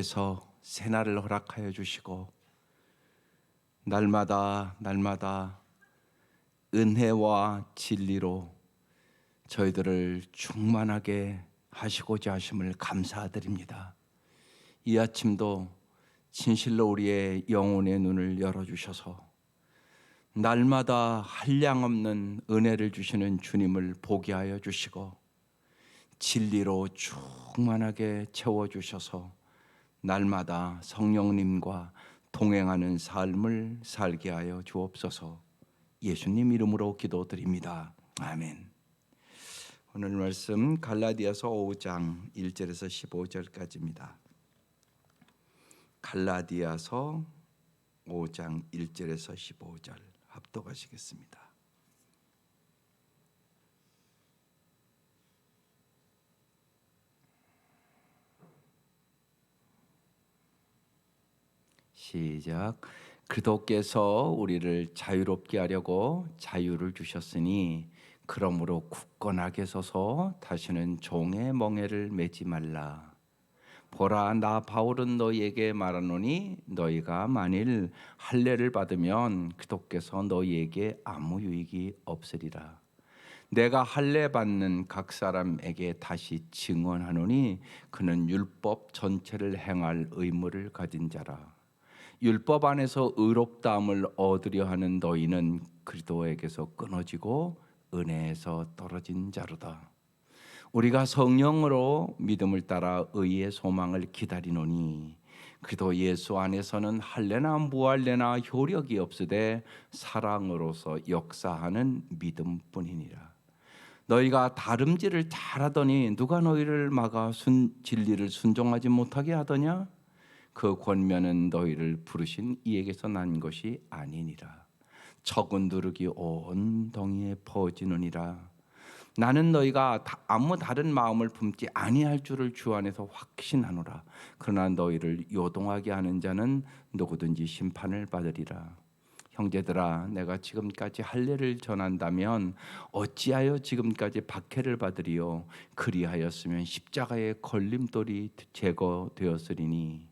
서 새날을 허락하여 주시고 날마다 은혜와 진리로 저희들을 충만하게 하시고자 하심을 감사드립니다. 이 아침도 진실로 우리의 영혼의 눈을 열어주셔서 날마다 한량없는 은혜를 주시는 주님을 보게 하여 주시고 진리로 충만하게 채워주셔서 날마다 성령님과 동행하는 삶을 살게 하여 주옵소서. 예수님 이름으로 기도드립니다. 아멘. 오늘 말씀 갈라디아서 5장 1절에서 15절까지입니다. 갈라디아서 5장 1절에서 15절 합독하시겠습니다. 시작. 그도께서 우리를 자유롭게 하려고 자유를 주셨으니 그러므로 굳건하게 서서 다시는 종의 멍에를 매지 말라. 보라, 나 바울은 너희에게 말하노니 너희가 만일 할례를 받으면 그도께서 너희에게 아무 유익이 없으리라. 내가 할례 받는 각 사람에게 다시 증언하노니 그는 율법 전체를 행할 의무를 가진 자라. 율법 안에서 의롭다함을 얻으려 하는 너희는 그리스도에게서 끊어지고 은혜에서 떨어진 자로다. 우리가 성령으로 믿음을 따라 의의 소망을 기다리노니 그리스도 예수 안에서는 할례나 무할례나 효력이 없으되 사랑으로서 역사하는 믿음뿐이니라. 너희가 다름질을 잘하더니 누가 너희를 막아 진리를 순종하지 못하게 하더냐? 그 권면은 너희를 부르신 이에게서 난 것이 아니니라. 적은 누룩이 온 덩이에 퍼지느니라. 나는 너희가 아무 다른 마음을 품지 아니할 줄을 주 안에서 확신하노라. 그러나 너희를 요동하게 하는 자는 누구든지 심판을 받으리라. 형제들아, 내가 지금까지 할례를 전한다면 어찌하여 지금까지 박해를 받으리요? 그리하였으면 십자가의 걸림돌이 제거되었으리니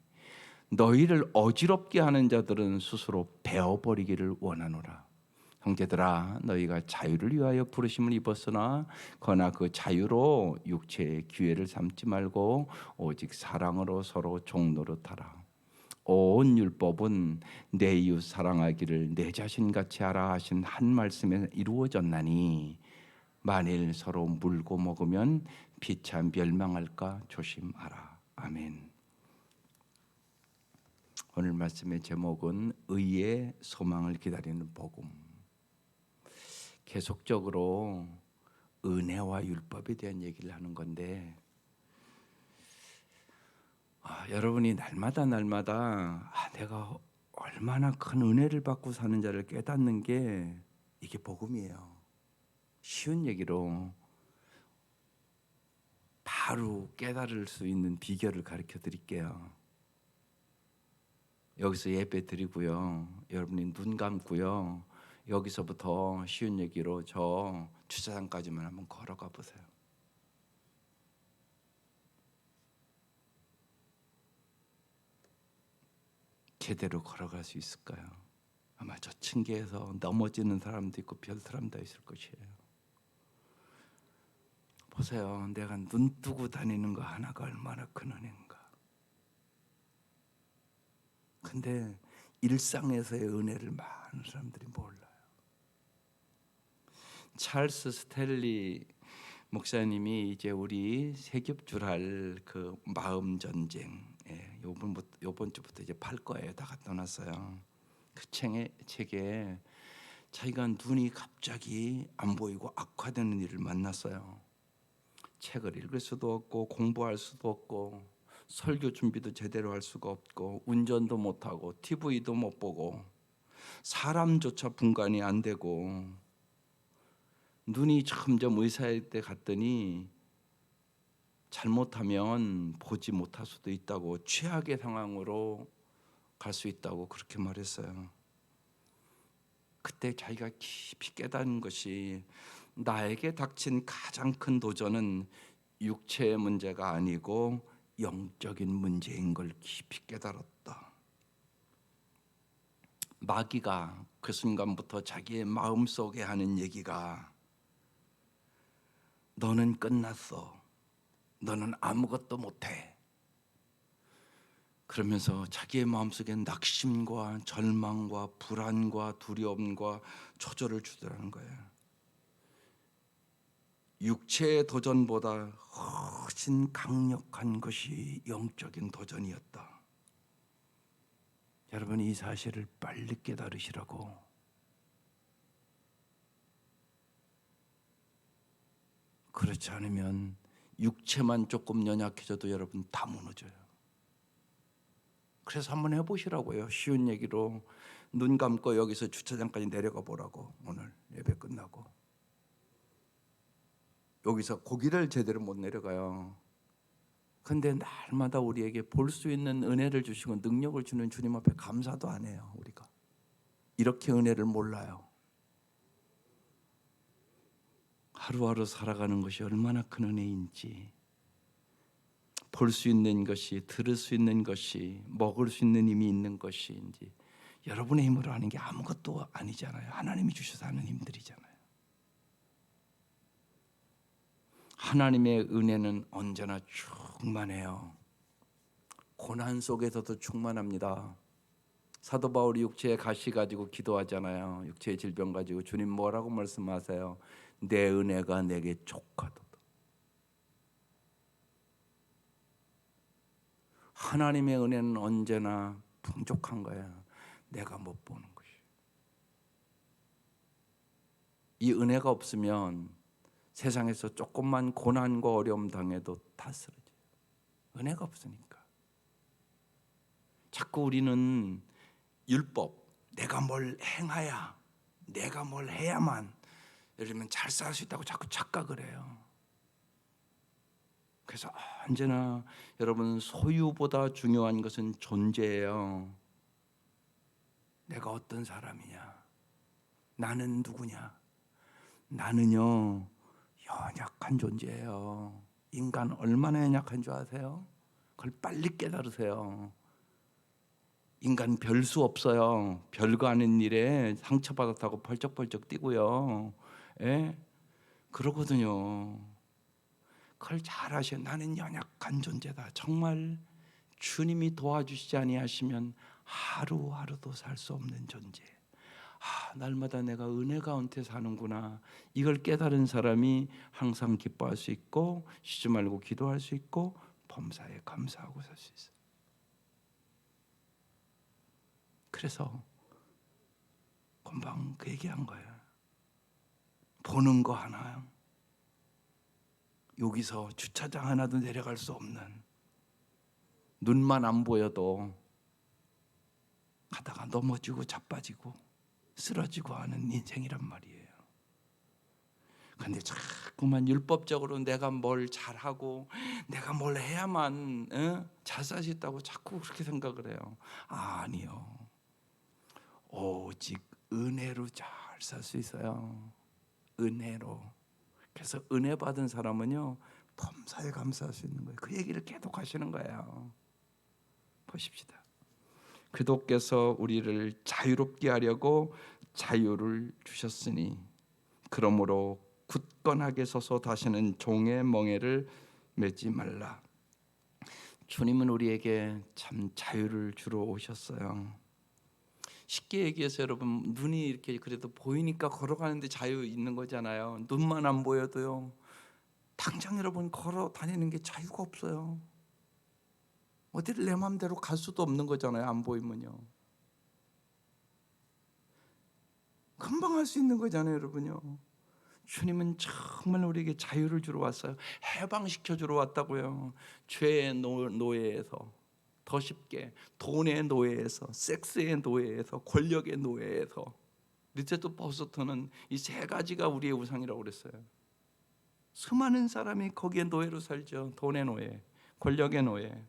너희를 어지럽게 하는 자들은 스스로 베어버리기를 원하노라. 형제들아, 너희가 자유를 위하여 부르심을 입었으나 그러나 그 자유로 육체의 기회를 삼지 말고 오직 사랑으로 서로 종노릇하라. 온 율법은 내 이웃 사랑하기를 내 자신같이 하라 하신 한 말씀에 이루어졌나니 만일 서로 물고 먹으면 피차 멸망할까 조심하라. 아멘. 오늘 말씀의 제목은 의의 소망을 기다리는 복음. 계속적으로 은혜와 율법에 대한 얘기를 하는 건데 여러분이 날마다 내가 얼마나 큰 은혜를 받고 사는 자를 깨닫는 게 이게 복음이에요. 쉬운 얘기로 바로 깨달을 수 있는 비결을 가르쳐 드릴게요. 여기서 예배 드리고요. 여러분이 눈 감고요. 여기서부터 쉬운 얘기로 저 주차장까지만 한번 걸어가 보세요. 제대로 걸어갈 수 있을까요? 아마 저 층계에서 넘어지는 사람도 있고 별 사람도 있을 것이에요. 보세요. 내가 눈 뜨고 다니는 거 하나가 얼마나 큰 은혜인가. 근데 일상에서의 은혜를 많은 사람들이 몰라요. 찰스 스탠리 목사님이 이제 우리 세겹줄할 그 마음 전쟁, 요번 주부터 이제 팔 거예요. 다 갖다 놨어요. 그 책에 자기가 눈이 갑자기 안 보이고 악화되는 일을 만났어요. 책을 읽을 수도 없고 공부할 수도 없고 설교 준비도 제대로 할 수가 없고 운전도 못하고 TV도 못 보고 사람조차 분간이 안 되고 눈이 점점 의사일 때 갔더니 잘못하면 보지 못할 수도 있다고, 최악의 상황으로 갈 수 있다고 그렇게 말했어요. 그때 자기가 깊이 깨달은 것이 나에게 닥친 가장 큰 도전은 육체의 문제가 아니고 영적인 문제인 걸 깊이 깨달았다. 마귀가 그 순간부터 자기의 마음속에 하는 얘기가 너는 끝났어. 너는 아무것도 못해. 그러면서 자기의 마음속에 낙심과 절망과 불안과 두려움과 초조를 주더라는 거예요. 육체의 도전보다 훨씬 강력한 것이 영적인 도전이었다. 여러분, 이 사실을 빨리 깨달으시라고. 그렇지 않으면 육체만 조금 연약해져도 여러분 다 무너져요. 그래서 한번 해보시라고요. 쉬운 얘기로 눈 감고 여기서 주차장까지 내려가 보라고. 오늘 예배 끝나고 여기서 고기를 제대로 못 내려가요. 근데 날마다 우리에게 볼 수 있는 은혜를 주시고 능력을 주는 주님 앞에 감사도 안 해요. 우리가 이렇게 은혜를 몰라요. 하루하루 살아가는 것이 얼마나 큰 은혜인지, 볼 수 있는 것이, 들을 수 있는 것이, 먹을 수 있는 힘이 있는 것인지, 여러분의 힘으로 하는 게 아무것도 아니잖아요. 하나님이 주셔서 하는 힘들이잖아요. 하나님의 은혜는 언제나 충만해요. 고난 속에서도 충만합니다. 사도 바울이 육체의 가시 가지고 기도하잖아요. 육체의 질병 가지고 주님 뭐라고 말씀하세요? 내 은혜가 내게 족하도다. 하나님의 은혜는 언제나 풍족한 거예요. 내가 못 보는 것이. 이 은혜가 없으면 세상에서 조금만 고난과 어려움 당해도 다 쓰러져요. 은혜가 없으니까. 자꾸 우리는 율법, 내가 뭘 행해야, 내가 뭘 해야만 예를 들면 잘 살 수 있다고 자꾸 착각을 해요. 그래서 언제나 여러분, 소유보다 중요한 것은 존재예요. 내가 어떤 사람이냐, 나는 누구냐. 나는요, 연약한 존재예요. 인간 얼마나 연약한 줄 아세요? 그걸 빨리 깨달으세요. 인간 별 수 없어요. 별거 아닌 일에 상처받았다고 펄쩍펄쩍 뛰고요. 예? 그러거든요. 그걸 잘 아셔요. 나는 연약한 존재다. 정말 주님이 도와주시지 아니하시면 하루하루도 살 수 없는 존재. 날마다 내가 은혜 가운데 사는구나. 이걸 깨달은 사람이 항상 기뻐할 수 있고, 쉬지 말고 기도할 수 있고, 범사에 감사하고 살 수 있어요. 그래서 금방 그 얘기한 거예요. 보는 거 하나, 여기서 주차장 하나도 내려갈 수 없는, 눈만 안 보여도 가다가 넘어지고 자빠지고 쓰러지고 하는 인생이란 말이에요. 근데 자꾸만 율법적으로 내가 뭘 잘하고 내가 뭘 해야만 잘 살 수 있다고 자꾸 그렇게 생각을 해요. 아니요. 오직 은혜로 잘 살 수 있어요. 은혜로. 그래서 은혜 받은 사람은요, 범사에 감사할 수 있는 거예요. 그 얘기를 계속 하시는 거예요. 보십시다. 그도께서 우리를 자유롭게 하려고 자유를 주셨으니 그러므로 굳건하게 서서 다시는 종의 멍에를 매지 말라. 주님은 우리에게 참 자유를 주러 오셨어요. 쉽게 얘기해서 여러분, 눈이 이렇게 그래도 보이니까 걸어가는데 자유 있는 거잖아요. 눈만 안 보여도요, 당장 여러분 걸어 다니는 게 자유가 없어요. 어디를 내 마음대로 갈 수도 없는 거잖아요. 안 보이면요. 금방 할 수 있는 거잖아요, 여러분요. 주님은 정말 우리에게 자유를 주러 왔어요. 해방시켜 주러 왔다고요. 죄의 노예에서, 더 쉽게 돈의 노예에서, 섹스의 노예에서, 권력의 노예에서. 리차드 버스터는 이 세 가지가 우리의 우상이라고 그랬어요. 수많은 사람이 거기에 노예로 살죠. 돈의 노예, 권력의 노예,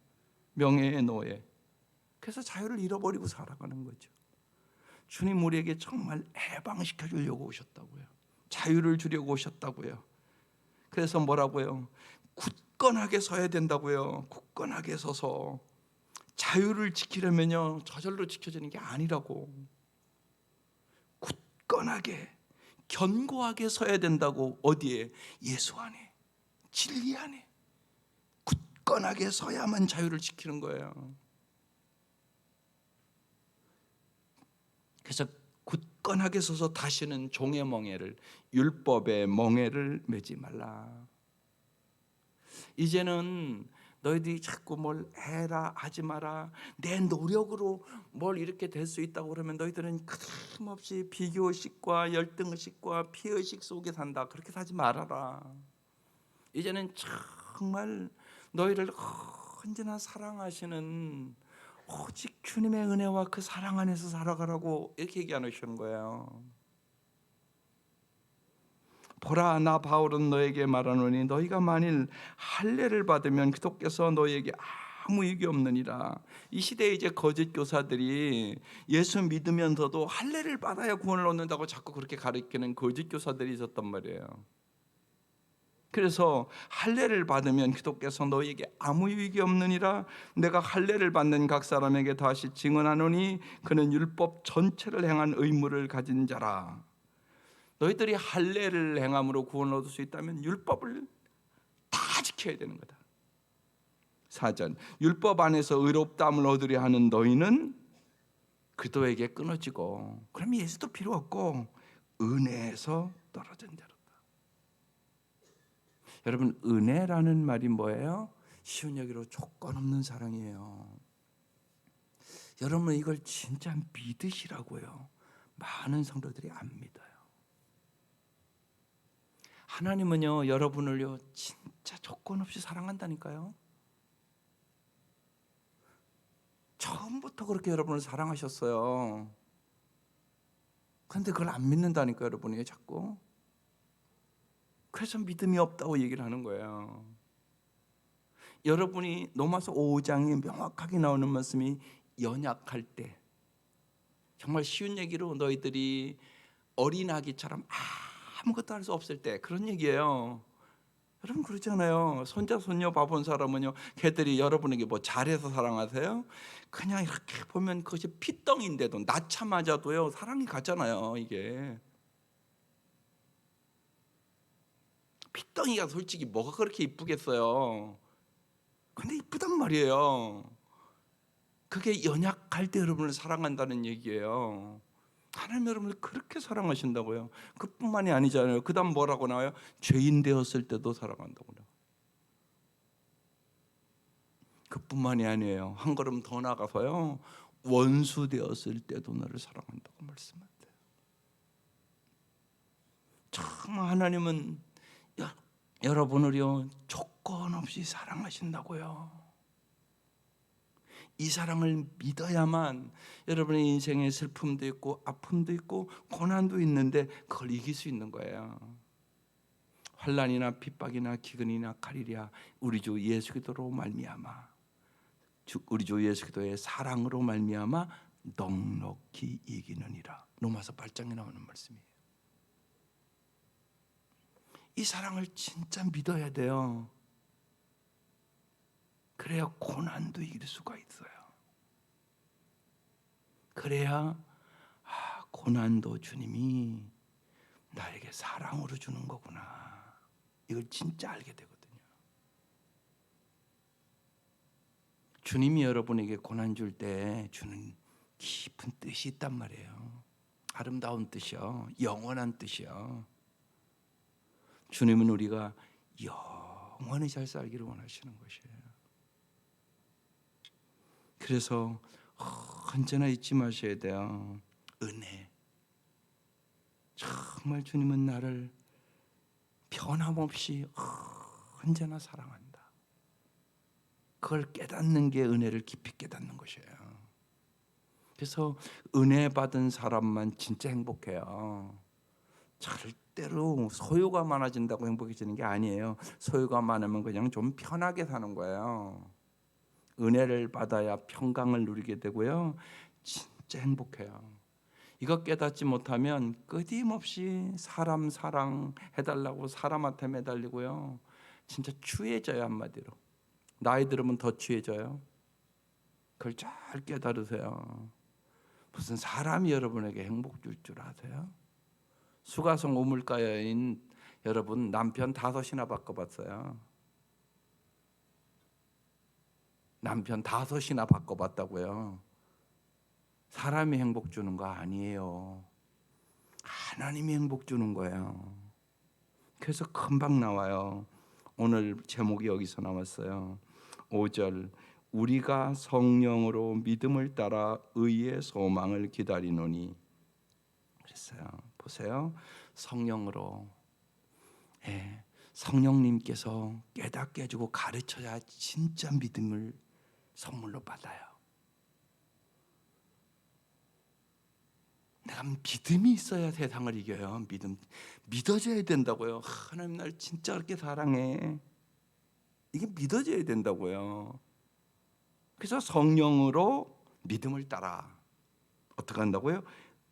명예의 노예. 그래서 자유를 잃어버리고 살아가는 거죠. 주님 우리에게 정말 해방시켜 주려고 오셨다고요. 자유를 주려고 오셨다고요. 그래서 뭐라고요? 굳건하게 서야 된다고요. 굳건하게 서서 자유를 지키려면요, 저절로 지켜지는 게 아니라고. 굳건하게 견고하게 서야 된다고. 어디에? 예수 안에, 진리 안에 굳건하게 서야만 자유를 지키는 거예요. 그래서 굳건하게 서서 다시는 종의 멍에를, 율법의 멍에를 매지 말라. 이제는 너희들이 자꾸 뭘 해라 하지 마라, 내 노력으로 뭘 이렇게 될 수 있다고 그러면 너희들은 끊임없이 비교의식과 열등의식과 피의식 속에 산다. 그렇게 사지 말아라. 이제는 정말 너희를 언제나 사랑하시는 오직 주님의 은혜와 그 사랑 안에서 살아가라고 이렇게 얘기하시는 거예요. 보라, 나 바울은 너에게 말하노니 너희가 만일 할례를 받으면 그도께서 너희에게 아무 이익이 없느니라. 이 시대에 이제 거짓 교사들이 예수 믿으면서도 할례를 받아야 구원을 얻는다고 자꾸 그렇게 가르치는 거짓 교사들이 있었단 말이에요. 그래서 할례를 받으면 그도께서 너희에게 아무 유익이 없느니라. 내가 할례를 받는 각 사람에게 다시 증언하노니 그는 율법 전체를 행한 의무를 가진 자라. 너희들이 할례를 행함으로 구원을 얻을 수 있다면 율법을 다 지켜야 되는 거다. 4절, 율법 안에서 의롭다함을 얻으려 하는 너희는 그도에게 끊어지고, 그럼 예수도 필요 없고 은혜에서 떨어진 자로다. 여러분, 은혜라는 말이 뭐예요? 쉬운 얘기로 조건 없는 사랑이에요. 여러분, 이걸 진짜 믿으시라고요. 많은 성도들이 안 믿어요. 하나님은요, 여러분을요 진짜 조건 없이 사랑한다니까요. 처음부터 그렇게 여러분을 사랑하셨어요. 그런데 그걸 안 믿는다니까요, 여러분이 자꾸. 그래서 믿음이 없다고 얘기를 하는 거예요. 여러분이 로마서 5장에 명확하게 나오는 말씀이, 연약할 때, 정말 쉬운 얘기로 너희들이 어린아기처럼 아무것도 할 수 없을 때, 그런 얘기예요. 여러분 그러잖아요. 손자 손녀 봐본 사람은요, 걔들이 여러분에게 뭐 잘해서 사랑하세요? 그냥 이렇게 보면 그것이 피덩인데도 낳자마자도요 사랑이 가잖아요. 이게 피덩이가 솔직히 뭐가 그렇게 이쁘겠어요. 근데 이쁘단 말이에요. 그게 연약할 때 여러분을 사랑한다는 얘기예요. 하나님 여러분을 그렇게 사랑하신다고요. 그뿐만이 아니잖아요. 그 다음 뭐라고 나와요? 죄인 되었을 때도 사랑한다고 나와요. 그뿐만이 아니에요. 한 걸음 더 나가서요, 원수 되었을 때도 너를 사랑한다고 말씀하세요. 참 하나님은 여러분을요 조건 없이 사랑하신다고요. 이 사랑을 믿어야만 여러분의 인생에 슬픔도 있고 아픔도 있고 고난도 있는데 그걸 이길 수 있는 거예요. 환난이나 핍박이나 기근이나 칼이랴 우리 주 예수 그리스도로 말미암아, 우리 주 예수 그리스도의 사랑으로 말미암아 넉넉히 이기느니라. 로마서 8장에 나오는 말씀이에요. 이 사랑을 진짜 믿어야 돼요. 그래야 고난도 이길 수가 있어요. 그래야 고난도 주님이 나에게 사랑으로 주는 거구나, 이걸 진짜 알게 되거든요. 주님이 여러분에게 고난 줄 때 주는 깊은 뜻이 있단 말이에요. 아름다운 뜻이요, 영원한 뜻이요. 주님은 우리가 영원히 잘 살기를 원하시는 것이에요. 그래서 언제나 잊지 마셔야 돼요. 은혜. 정말 주님은 나를 변함없이 언제나 사랑한다. 그걸 깨닫는 게 은혜를 깊이 깨닫는 것이에요. 그래서 은혜 받은 사람만 진짜 행복해요. 절대로 소유가 많아진다고 행복해지는 게 아니에요. 소유가 많으면 그냥 좀 편하게 사는 거예요. 은혜를 받아야 평강을 누리게 되고요, 진짜 행복해요. 이거 깨닫지 못하면 끊임없이 사람 사랑해달라고 사람한테 매달리고요, 진짜 추해져요. 한마디로 나이 들으면 더 취해져요. 그걸 잘 깨달으세요. 무슨 사람이 여러분에게 행복 줄 줄 아세요? 수가성 우물가 여인 여러분 남편 5이나 바꿔봤어요. 남편 5이나 바꿔봤다고요. 사람이 행복 주는 거 아니에요. 하나님이 행복 주는 거예요. 그래서 금방 나와요. 오늘 제목이 여기서 나왔어요. 5절 우리가 성령으로 믿음을 따라 의의 소망을 기다리노니 그랬어요. 보세요. 성령으로 성령님께서 깨닫게 해주고 가르쳐야 진짜 믿음을 선물로 받아요. 내가 믿음이 있어야 세상을 이겨요. 믿어져야 된다고요. 하나님 날 진짜 그렇게 사랑해. 이게 믿어져야 된다고요. 그래서 성령으로 믿음을 따라 어떻게 한다고요?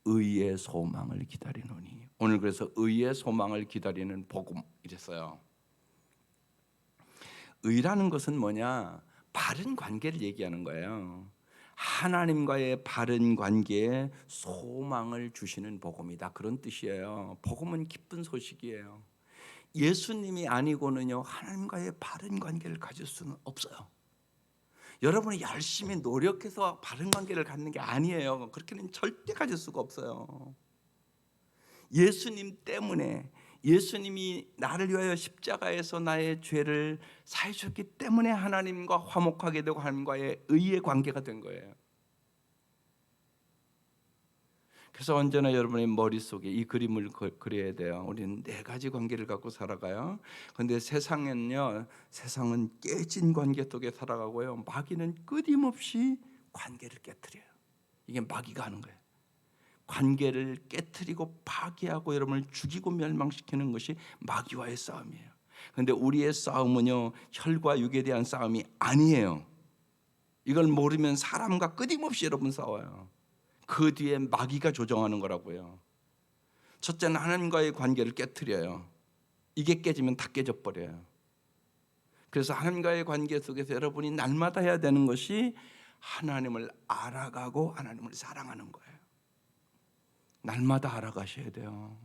의의 소망을 기다리노니. 오늘 그래서 의의 소망을 기다리는 복음 이랬어요. 의라는 것은 뭐냐? 바른 관계를 얘기하는 거예요. 하나님과의 바른 관계에 소망을 주시는 복음이다. 그런 뜻이에요. 복음은 기쁜 소식이에요. 예수님이 아니고는요 하나님과의 바른 관계를 가질 수는 없어요. 여러분이 열심히 노력해서 바른 관계를 갖는 게 아니에요. 그렇게는 절대 가질 수가 없어요. 예수님 때문에 예수님이 나를 위하여 십자가에서 나의 죄를 사해주셨기 때문에 하나님과 화목하게 되고 하나님과의 의의 관계가 된 거예요. 그래서 언제나 여러분의 머릿속에 이 그림을 그려야 돼요. 우리는 4가지 관계를 갖고 살아가요. 그런데 세상은 깨진 관계 속에 살아가고요. 마귀는 끊임없이 관계를 깨트려요. 이게 마귀가 하는 거예요. 관계를 깨트리고 파괴하고 여러분을 죽이고 멸망시키는 것이 마귀와의 싸움이에요. 그런데 우리의 싸움은요 혈과 육에 대한 싸움이 아니에요. 이걸 모르면 사람과 끊임없이 여러분 싸워요. 그 뒤에 마귀가 조정하는 거라고요. 첫째는 하나님과의 관계를 깨트려요. 이게 깨지면 다 깨져버려요. 그래서 하나님과의 관계 속에서 여러분이 날마다 해야 되는 것이 하나님을 알아가고 하나님을 사랑하는 거예요. 날마다 알아가셔야 돼요.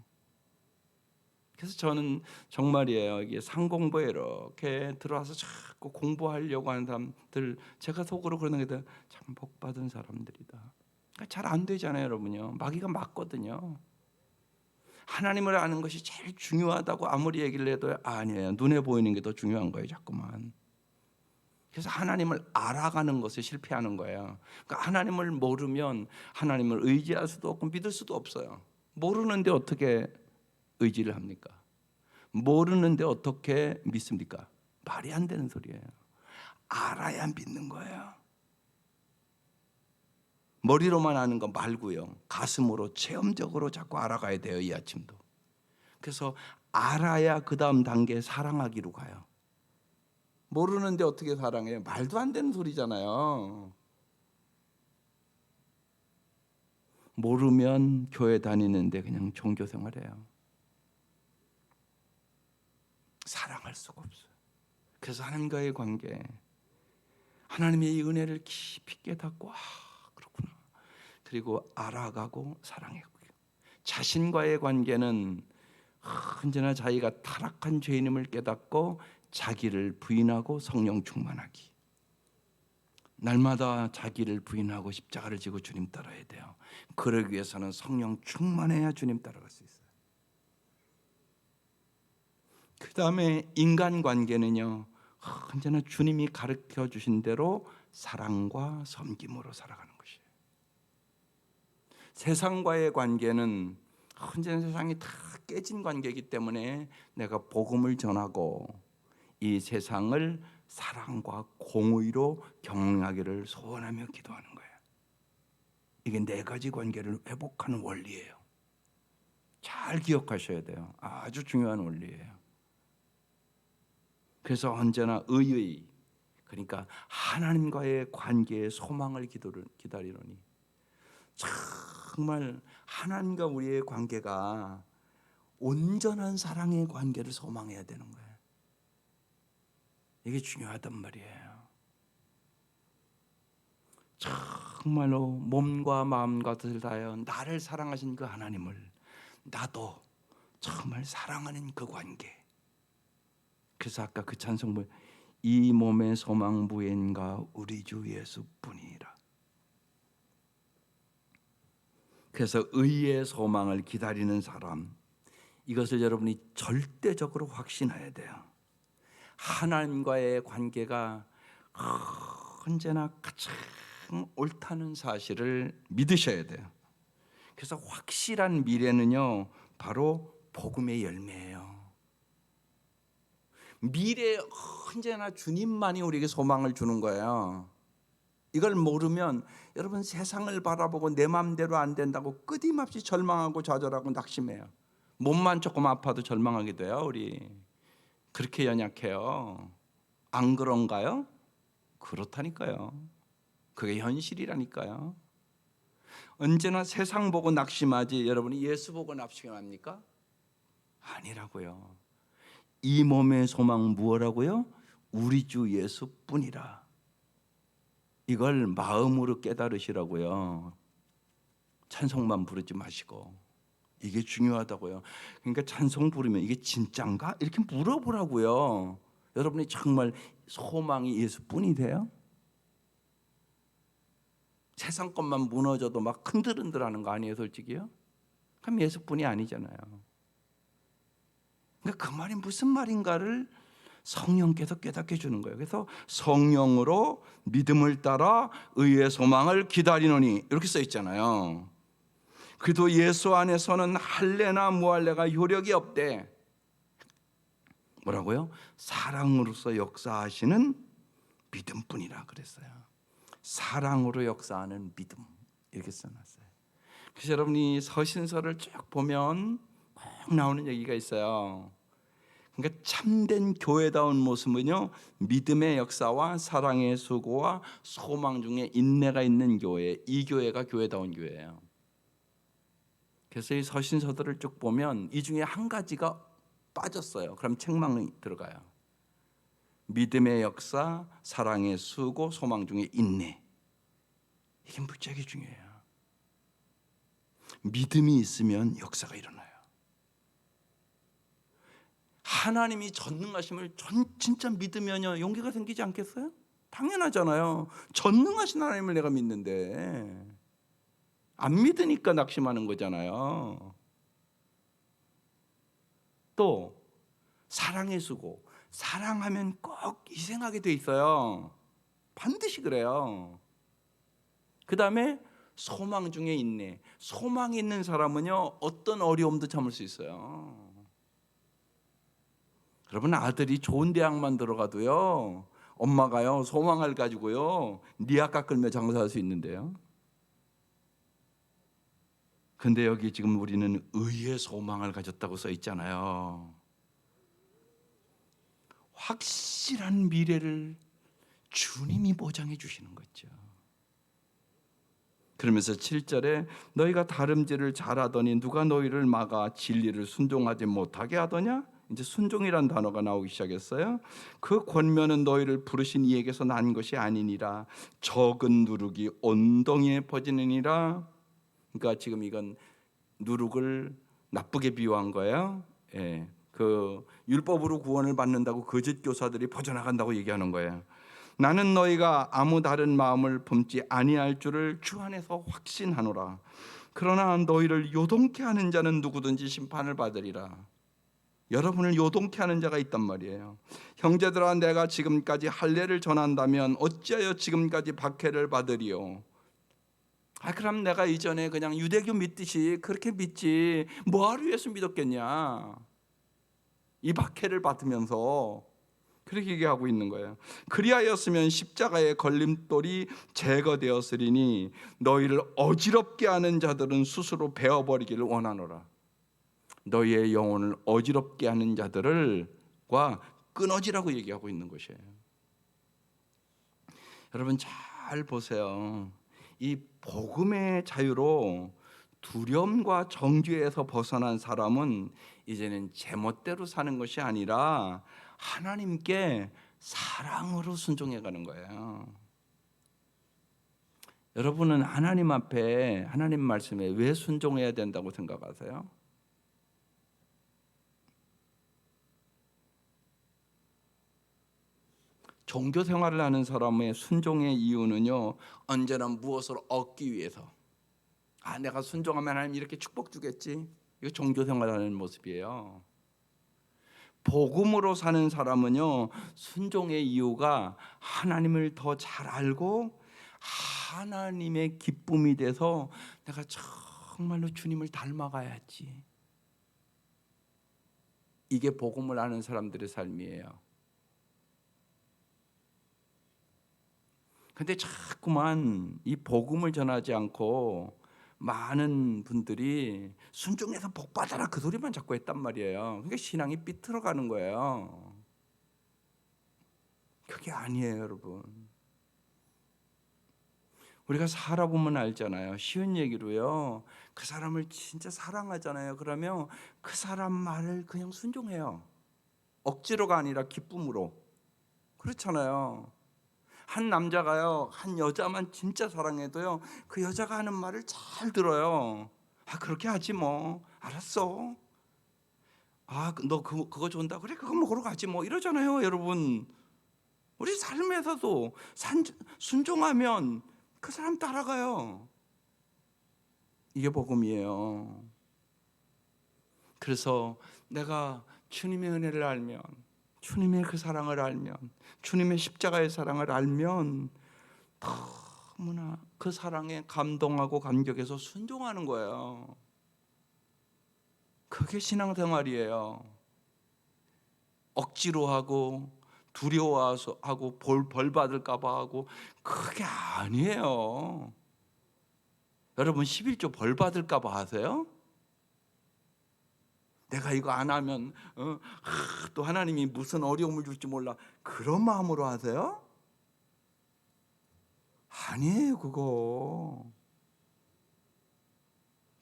그래서 저는 정말이에요. 이게 상공부에 이렇게 들어와서 자꾸 공부하려고 하는 사람들 제가 속으로 그러는 게 참 복받은 사람들이다. 잘 안 되잖아요, 여러분요. 마귀가 맞거든요. 하나님을 아는 것이 제일 중요하다고 아무리 얘기를 해도 아니에요. 눈에 보이는 게 더 중요한 거예요, 자꾸만. 그래서 하나님을 알아가는 것에 실패하는 거예요. 그러니까 하나님을 모르면 하나님을 의지할 수도 없고 믿을 수도 없어요. 모르는데 어떻게 의지를 합니까? 모르는데 어떻게 믿습니까? 말이 안 되는 소리예요. 알아야 믿는 거예요. 머리로만 아는 거 말고요. 가슴으로 체험적으로 자꾸 알아가야 돼요. 이 아침도. 그래서 알아야 그 다음 단계 사랑하기로 가요. 모르는데 어떻게 사랑해요? 말도 안 되는 소리잖아요. 모르면 교회 다니는데 그냥 종교 생활해요. 사랑할 수가 없어요. 그래서 하나님과의 관계, 하나님의 이 은혜를 깊이 깨닫고 그렇구나. 그리고 알아가고 사랑하고요. 자신과의 관계는 언제나 자기가 타락한 죄인임을 깨닫고 자기를 부인하고 성령 충만하기. 날마다 자기를 부인하고 십자가를 지고 주님 따라야 돼요. 그러기 위해서는 성령 충만해야 주님 따라갈 수 있어요. 그 다음에 인간관계는요 언제나 주님이 가르쳐 주신 대로 사랑과 섬김으로 살아가는 것이에요. 세상과의 관계는 언제나 세상이 다 깨진 관계이기 때문에 내가 복음을 전하고 이 세상을 사랑과 공의로 경영하기를 소원하며 기도하는 거예요. 이게 4가지 관계를 회복하는 원리예요. 잘 기억하셔야 돼요. 아주 중요한 원리예요. 그래서 언제나 의의, 그러니까 하나님과의 관계의 소망을 기다리노니 정말 하나님과 우리의 관계가 온전한 사랑의 관계를 소망해야 되는 거예요. 이게 중요하단 말이에요. 정말로 몸과 마음과 뜻을 다하여 나를 사랑하신 그 하나님을 나도 정말 사랑하는 그 관계. 그래서 아까 그 찬송부 이 몸의 소망 무엔가 우리 주 예수뿐이라. 그래서 의의 소망을 기다리는 사람, 이것을 여러분이 절대적으로 확신해야 돼요. 하나님과의 관계가 언제나 가장 옳다는 사실을 믿으셔야 돼요. 그래서 확실한 미래는요, 바로 복음의 열매예요. 미래에 언제나 주님만이 우리에게 소망을 주는 거예요. 이걸 모르면 여러분 세상을 바라보고 내 마음대로 안 된다고 끊임없이 절망하고 좌절하고 낙심해요. 몸만 조금 아파도 절망하게 돼요. 우리 그렇게 연약해요. 안 그런가요? 그렇다니까요. 그게 현실이라니까요. 언제나 세상 보고 낙심하지 여러분이 예수 보고 낙심합니까? 아니라고요. 이 몸의 소망 무엇라고요? 우리 주 예수뿐이라. 이걸 마음으로 깨달으시라고요. 찬송만 부르지 마시고. 이게 중요하다고요. 그러니까 찬송 부르면 이게 진짠가? 이렇게 물어보라고요. 여러분이 정말 소망이 예수뿐이 돼요? 세상 것만 무너져도 막 흔들흔들하는 거 아니에요, 솔직히요? 그럼 예수뿐이 아니잖아요. 그러니까 그 말이 무슨 말인가를 성령께서 깨닫게 해주는 거예요. 그래서 성령으로 믿음을 따라 의의 소망을 기다리노니 이렇게 써 있잖아요. 그래도 예수 안에서는 할례나 무할례가 효력이 없대. 뭐라고요? 사랑으로서 역사하시는 믿음뿐이라 그랬어요. 사랑으로 역사하는 믿음 이렇게 써놨어요. 그래서 여러분이 서신서를 쭉 보면 꼭 나오는 얘기가 있어요. 그러니까 참된 교회다운 모습은요, 믿음의 역사와 사랑의 수고와 소망 중에 인내가 있는 교회, 이 교회가 교회다운 교회예요. 그래서 이 서신서들을 쭉 보면 이 중에 한 가지가 빠졌어요. 그럼 책망이 들어가요. 믿음의 역사, 사랑의 수고, 소망 중에 인내. 이게 무지하게 중요해요. 믿음이 있으면 역사가 일어나요. 하나님이 전능하심을 진짜 믿으면요 용기가 생기지 않겠어요? 당연하잖아요. 전능하신 하나님을 내가 믿는데 안 믿으니까 낙심하는 거잖아요. 또 사랑의 수고, 사랑하면 꼭 희생하게 돼 있어요. 반드시 그래요. 그 다음에 소망 중에 인내. 소망이 있는 사람은요 어떤 어려움도 참을 수 있어요. 여러분 아들이 좋은 대학만 들어가도요 엄마가요 소망을 가지고요 니악 깎으며 장사할 수 있는데요. 근데 여기 지금 우리는 의의 소망을 가졌다고 써 있잖아요. 확실한 미래를 주님이 보장해 주시는 거죠. 그러면서 7절에 너희가 다름질을 잘하더니 누가 너희를 막아 진리를 순종하지 못하게 하더냐? 이제 순종이란 단어가 나오기 시작했어요. 그 권면은 너희를 부르신 이에게서 난 것이 아니니라. 적은 누룩이 온동이에 퍼지느니라. 그러니까 지금 이건 누룩을 나쁘게 비유한 거예요. 예, 그 율법으로 구원을 받는다고 거짓 교사들이 퍼져나간다고 얘기하는 거예요. 나는 너희가 아무 다른 마음을 품지 아니할 줄을 주 안에서 확신하노라. 그러나 너희를 요동케 하는 자는 누구든지 심판을 받으리라. 여러분을 요동케 하는 자가 있단 말이에요. 형제들아 내가 지금까지 할례를 전한다면 어찌하여 지금까지 박해를 받으리요? 그럼 내가 이전에 그냥 유대교 믿듯이 그렇게 믿지 뭐하러 예수 믿었겠냐? 이 박해를 받으면서 그렇게 얘기하고 있는 거예요. 그리하였으면 십자가의 걸림돌이 제거되었으리니 너희를 어지럽게 하는 자들은 스스로 베어버리기를 원하노라. 너희의 영혼을 어지럽게 하는 자들과 끊어지라고 얘기하고 있는 것이에요. 여러분 잘 보세요. 이 복음의 자유로 두려움과 정죄에서 벗어난 사람은 이제는 제멋대로 사는 것이 아니라 하나님께 사랑으로 순종해 가는 거예요. 여러분은 하나님 앞에 하나님 말씀에 왜 순종해야 된다고 생각하세요? 종교 생활을 하는 사람의 순종의 이유는요, 언제나 무엇을 얻기 위해서. 내가 순종하면 하나님 이렇게 축복 주겠지. 이거 종교 생활하는 모습이에요. 복음으로 사는 사람은요, 순종의 이유가 하나님을 더 잘 알고 하나님의 기쁨이 돼서 내가 정말로 주님을 닮아가야지. 이게 복음을 아는 사람들의 삶이에요. 근데 자꾸만 이 복음을 전하지 않고 많은 분들이 순종해서 복 받아라 그 소리만 자꾸 했단 말이에요. 그러니까 신앙이 삐뚤어가는 거예요. 그게 아니에요, 여러분. 우리가 살아보면 알잖아요. 쉬운 얘기로요. 그 사람을 진짜 사랑하잖아요. 그러면 그 사람 말을 그냥 순종해요. 억지로가 아니라 기쁨으로. 그렇잖아요. 한 남자가요, 한 여자만 진짜 사랑해도요, 그 여자가 하는 말을 잘 들어요. 그렇게 하지 뭐. 알았어. 너 그거 좋은다. 그래, 그거 먹으러 가지 뭐. 이러잖아요, 여러분. 우리 삶에서도 순종하면 그 사람 따라가요. 이게 복음이에요. 그래서 내가 주님의 은혜를 알면, 주님의 그 사랑을 알면, 주님의 십자가의 사랑을 알면 너무나 그 사랑에 감동하고 감격해서 순종하는 거예요. 그게 신앙생활이에요. 억지로 하고 두려워하고 벌 받을까 봐 하고 그게 아니에요. 여러분 11조 벌 받을까 봐 하세요? 내가 이거 안 하면 또 하나님이 무슨 어려움을 줄지 몰라. 그런 마음으로 하세요? 아니에요, 그거.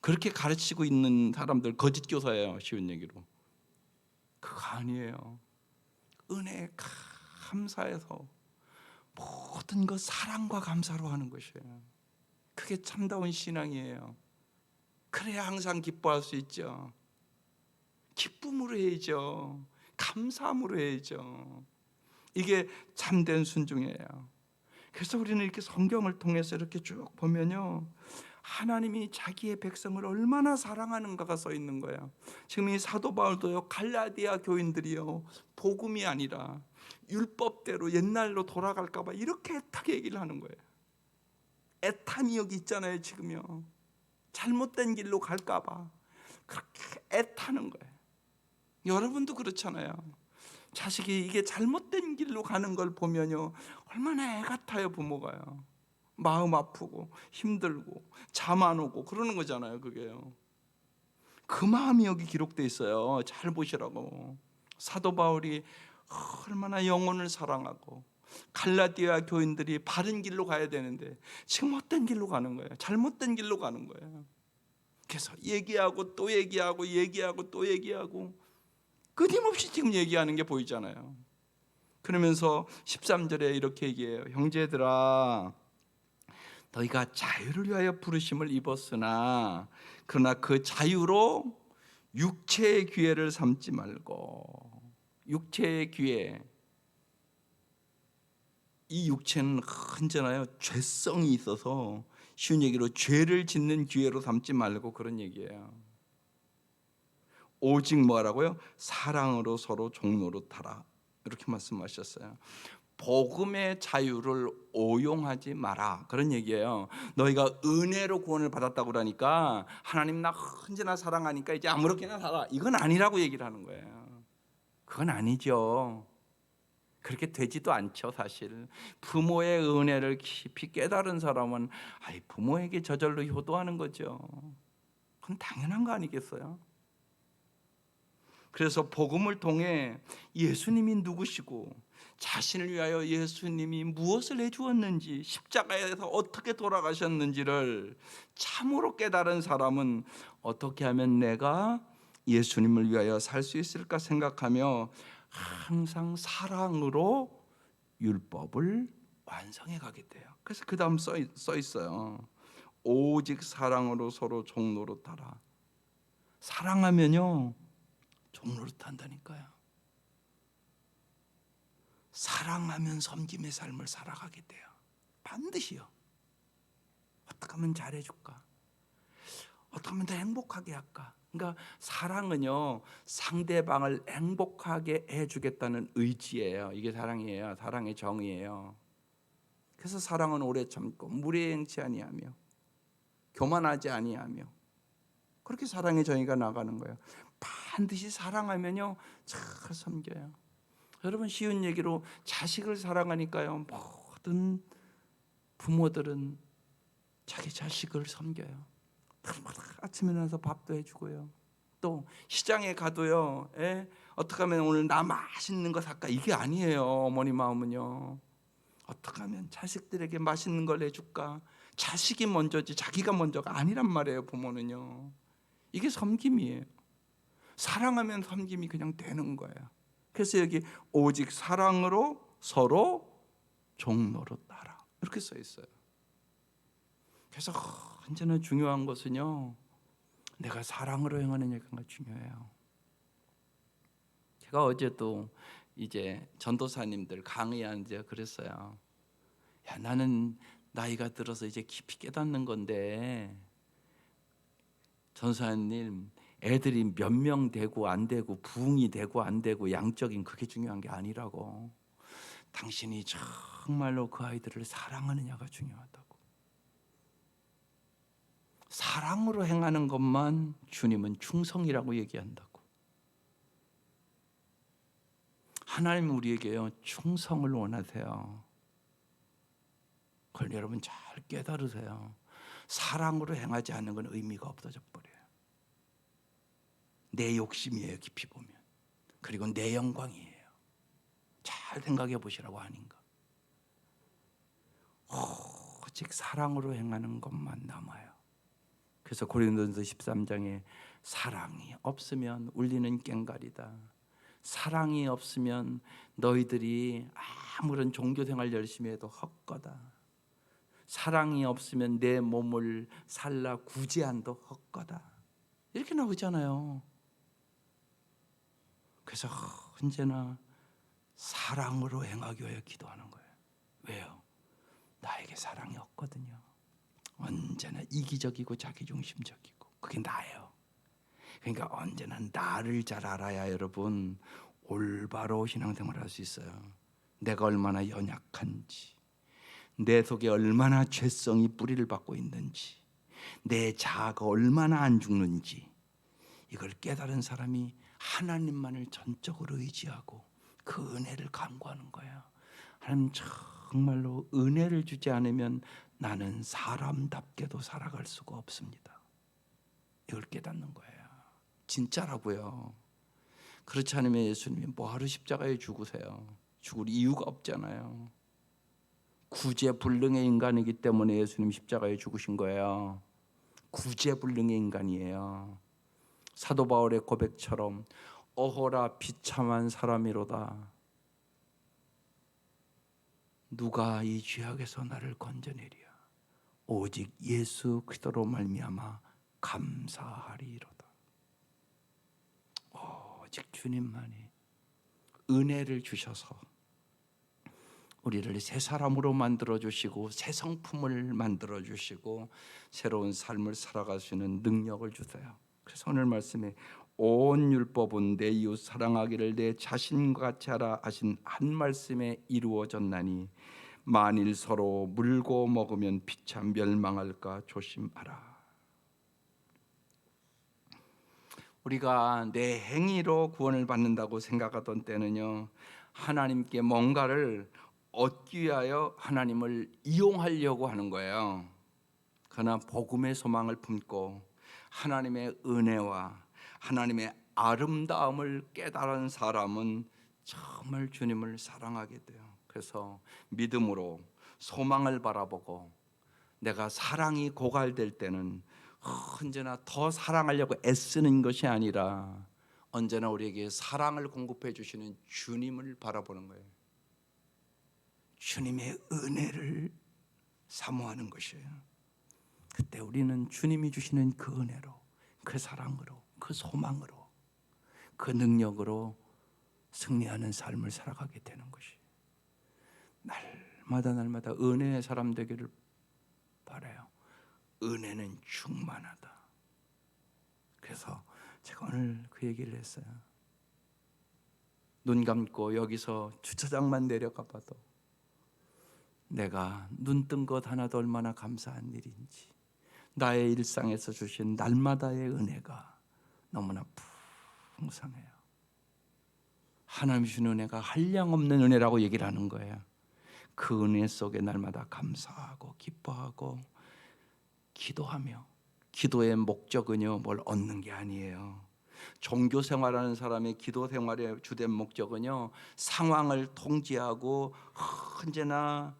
그렇게 가르치고 있는 사람들 거짓 교사예요, 쉬운 얘기로. 그거 아니에요. 은혜에 감사해서 모든 것 사랑과 감사로 하는 것이에요. 그게 참다운 신앙이에요. 그래야 항상 기뻐할 수 있죠. 기쁨으로 해야죠. 감사함으로 해야죠. 이게 참된 순종이에요. 그래서 우리는 이렇게 성경을 통해서 이렇게 쭉 보면요, 하나님이 자기의 백성을 얼마나 사랑하는가가 써 있는 거예요. 지금 이 사도 바울도요, 갈라디아 교인들이요, 복음이 아니라 율법대로 옛날로 돌아갈까 봐 이렇게 애타게 얘기를 하는 거예요. 애탐이 여기 있잖아요, 지금요. 잘못된 길로 갈까 봐 그렇게 애타는 거예요. 여러분도 그렇잖아요. 자식이 이게 잘못된 길로 가는 걸 보면요, 얼마나 애 같아요, 부모가요. 마음 아프고 힘들고 잠 안 오고 그러는 거잖아요, 그게요. 그 마음이 여기 기록돼 있어요. 잘 보시라고. 사도 바울이 얼마나 영혼을 사랑하고 갈라디아 교인들이 바른 길로 가야 되는데 지금 어떤 길로 가는 거예요? 잘못된 길로 가는 거예요. 그래서 얘기하고 또 얘기하고 얘기하고 또 얘기하고 끊임없이 지금 얘기하는 게 보이잖아요. 그러면서 13절에 이렇게 얘기해요. 형제들아, 너희가 자유를 위하여 부르심을 입었으나 그러나 그 자유로 육체의 기회를 삼지 말고. 육체의 기회, 이 육체는 언제나요 죄성이 있어서 쉬운 얘기로 죄를 짓는 기회로 삼지 말고 그런 얘기예요. 오직 뭐라고요? 사랑으로 서로 종노릇하라, 이렇게 말씀하셨어요. 복음의 자유를 오용하지 마라, 그런 얘기예요. 너희가 은혜로 구원을 받았다고 그러니까 하나님 나 언제나 사랑하니까 이제 아무렇게나 살아, 이건 아니라고 얘기를 하는 거예요. 그건 아니죠. 그렇게 되지도 않죠, 사실. 부모의 은혜를 깊이 깨달은 사람은 부모에게 저절로 효도하는 거죠. 그건 당연한 거 아니겠어요? 그래서 복음을 통해 예수님이 누구시고 자신을 위하여 예수님이 무엇을 해주었는지, 십자가에서 어떻게 돌아가셨는지를 참으로 깨달은 사람은 어떻게 하면 내가 예수님을 위하여 살 수 있을까 생각하며 항상 사랑으로 율법을 완성해 가게 돼요. 그래서 그 다음 써 있어요. 오직 사랑으로 서로 종로로 따라. 사랑하면요 종로로 탄다니까요. 사랑하면 섬김의 삶을 살아가게 돼요. 반드시요. 어떻게 하면 잘해줄까? 어떻게 하면 더 행복하게 할까? 그러니까 사랑은요 상대방을 행복하게 해주겠다는 의지예요. 이게 사랑이에요. 사랑의 정의예요. 그래서 사랑은 오래 참고 무례행치 아니하며 교만하지 아니하며 그렇게 사랑의 정의가 나가는 거예요. 반드시 사랑하면요 잘 섬겨요. 여러분 쉬운 얘기로 자식을 사랑하니까요 모든 부모들은 자기 자식을 섬겨요. 아침에 나서 밥도 해주고요. 또 시장에 가도요. 어떻게 하면 오늘 나 맛있는 거 살까? 이게 아니에요. 어머니 마음은요. 어떻게 하면 자식들에게 맛있는 걸 해줄까? 자식이 먼저지 자기가 먼저가 아니란 말이에요. 부모는요. 이게 섬김이에요. 사랑하면 섬김이 그냥 되는 거예요. 그래서 여기 오직 사랑으로 서로 종로로 따라 이렇게 써 있어요. 그래서 언제나 중요한 것은요 내가 사랑으로 행하는 얘기가 중요해요. 제가 어제도 이제 전도사님들 강의하는데 그랬어요. 야, 나는 나이가 들어서 이제 깊이 깨닫는 건데 전도사님 애들이 몇 명 되고 안 되고 부흥이 되고 안 되고 양적인 그게 중요한 게 아니라고. 당신이 정말로 그 아이들을 사랑하느냐가 중요하다고. 사랑으로 행하는 것만 주님은 충성이라고 얘기한다고. 하나님은 우리에게요 충성을 원하세요. 그걸 여러분 잘 깨달으세요. 사랑으로 행하지 않는 건 의미가 없어져 버려요. 내 욕심이에요 깊이 보면. 그리고 내 영광이에요. 잘 생각해 보시라고 아닌가. 오직 사랑으로 행하는 것만 남아요. 그래서 고린도전서 13장에 사랑이 없으면 울리는 꽹과리다. 사랑이 없으면 너희들이 아무런 종교생활 열심히 해도 헛거다. 사랑이 없으면 내 몸을 살라 구제한도 헛거다. 이렇게 나오잖아요. 그래서 언제나 사랑으로 행하기 위해 기도하는 거예요. 왜요? 나에게 사랑이 없거든요. 언제나 이기적이고 자기중심적이고 그게 나예요. 그러니까 언제나 나를 잘 알아야 여러분 올바로 신앙생활을 할 수 있어요. 내가 얼마나 연약한지, 내 속에 얼마나 죄성이 뿌리를 받고 있는지, 내 자아가 얼마나 안 죽는지 이걸 깨달은 사람이 하나님만을 전적으로 의지하고 그 은혜를 간구하는 거예요. 하나님 정말로 은혜를 주지 않으면 나는 사람답게도 살아갈 수가 없습니다. 이걸 깨닫는 거예요. 진짜라고요. 그렇지 않으면 예수님이 뭐하러 십자가에 죽으세요? 죽을 이유가 없잖아요. 구제불능의 인간이기 때문에 예수님 십자가에 죽으신 거예요. 구제불능의 인간이에요. 사도 바울의 고백처럼 어허라 비참한 사람이로다. 누가 이 죄악에서 나를 건져내리야. 오직 예수 그리스도로 말미암아 감사하리로다. 오직 주님만이 은혜를 주셔서 우리를 새 사람으로 만들어주시고 새 성품을 만들어주시고 새로운 삶을 살아갈 수 있는 능력을 주세요. 그래서 오늘 말씀에 온 율법은 내 이웃 사랑하기를 내 자신과 같이 하라 하신 한 말씀에 이루어졌나니 만일 서로 물고 먹으면 피차 멸망할까 조심하라. 우리가 내 행위로 구원을 받는다고 생각하던 때는요 하나님께 뭔가를 얻기 위하여 하나님을 이용하려고 하는 거예요. 그러나 복음의 소망을 품고 하나님의 은혜와 하나님의 아름다움을 깨달은 사람은 정말 주님을 사랑하게 돼요. 그래서 믿음으로 소망을 바라보고 내가 사랑이 고갈될 때는 언제나 더 사랑하려고 애쓰는 것이 아니라 언제나 우리에게 사랑을 공급해 주시는 주님을 바라보는 거예요. 주님의 은혜를 사모하는 것이에요. 그때 우리는 주님이 주시는 그 은혜로, 그 사랑으로, 그 소망으로, 그 능력으로 승리하는 삶을 살아가게 되는 것이에요. 날마다 은혜의 사람 되기를 바라요. 은혜는 충만하다. 그래서 제가 오늘 그 얘기를 했어요. 눈 감고 여기서 주차장만 내려가 봐도 내가 눈 뜬 것 하나도 얼마나 감사한 일인지, 나의 일상에서 주신 날마다의 은혜가 너무나 풍성해요. 하나님 주신 은혜가 한량없는 은혜라고 얘기를 하는 거예요. 그 은혜 속에 날마다 감사하고 기뻐하고 기도하며, 기도의 목적은요 뭘 얻는 게 아니에요. 종교 생활하는 사람의 기도 생활의 주된 목적은요 상황을 통제하고 언제나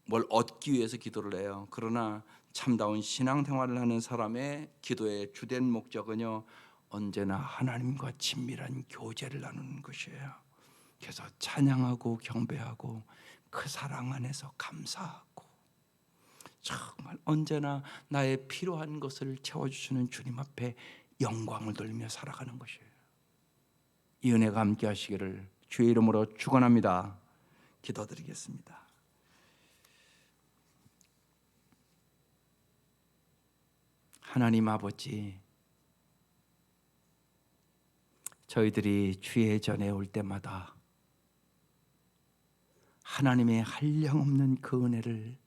뭘 얻기 위해서 기도를 해요. 그러나 참다운 신앙생활을 하는 사람의 기도의 주된 목적은요 언제나 하나님과 친밀한 교제를 나누는 것이에요. 그래서 찬양하고 경배하고 그 사랑 안에서 감사하고 정말 언제나 나의 필요한 것을 채워주시는 주님 앞에 영광을 돌리며 살아가는 것이에요. 이 은혜가 함께 하시기를 주의 이름으로 축원합니다. 기도드리겠습니다. 하나님 아버지, 저희들이 주의 전에 올 때마다 하나님의 한량없는 그 은혜를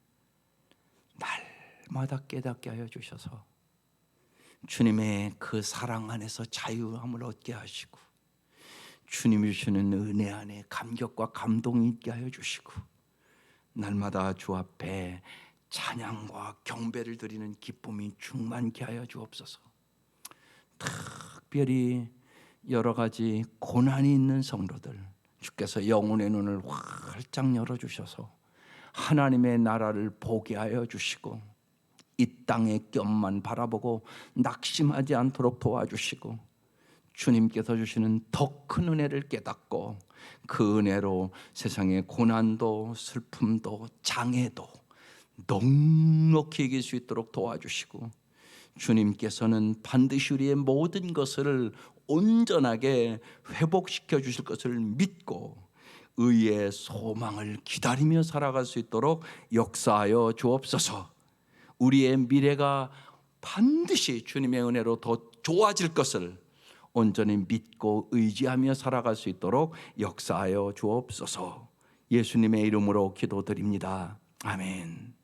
날마다 깨닫게 하여 주셔서 주님의 그 사랑 안에서 자유함을 얻게 하시고 주님이 주시는 은혜 안에 감격과 감동이 있게 하여 주시고 날마다 주 앞에 찬양과 경배를 드리는 기쁨이 충만케 하여 주옵소서. 특별히 여러 가지 고난이 있는 성도들, 주께서 영혼의 눈을 활짝 열어주셔서 하나님의 나라를 보게 하여 주시고 이 땅의 뼘만 바라보고 낙심하지 않도록 도와주시고 주님께서 주시는 더 큰 은혜를 깨닫고 그 은혜로 세상의 고난도 슬픔도 장애도 넉넉히 이길 수 있도록 도와주시고 주님께서는 반드시 우리의 모든 것을 온전하게 회복시켜 주실 것을 믿고 의의 소망을 기다리며 살아갈 수 있도록 역사하여 주옵소서. 우리의 미래가 반드시 주님의 은혜로 더 좋아질 것을 온전히 믿고 의지하며 살아갈 수 있도록 역사하여 주옵소서. 예수님의 이름으로 기도드립니다. 아멘.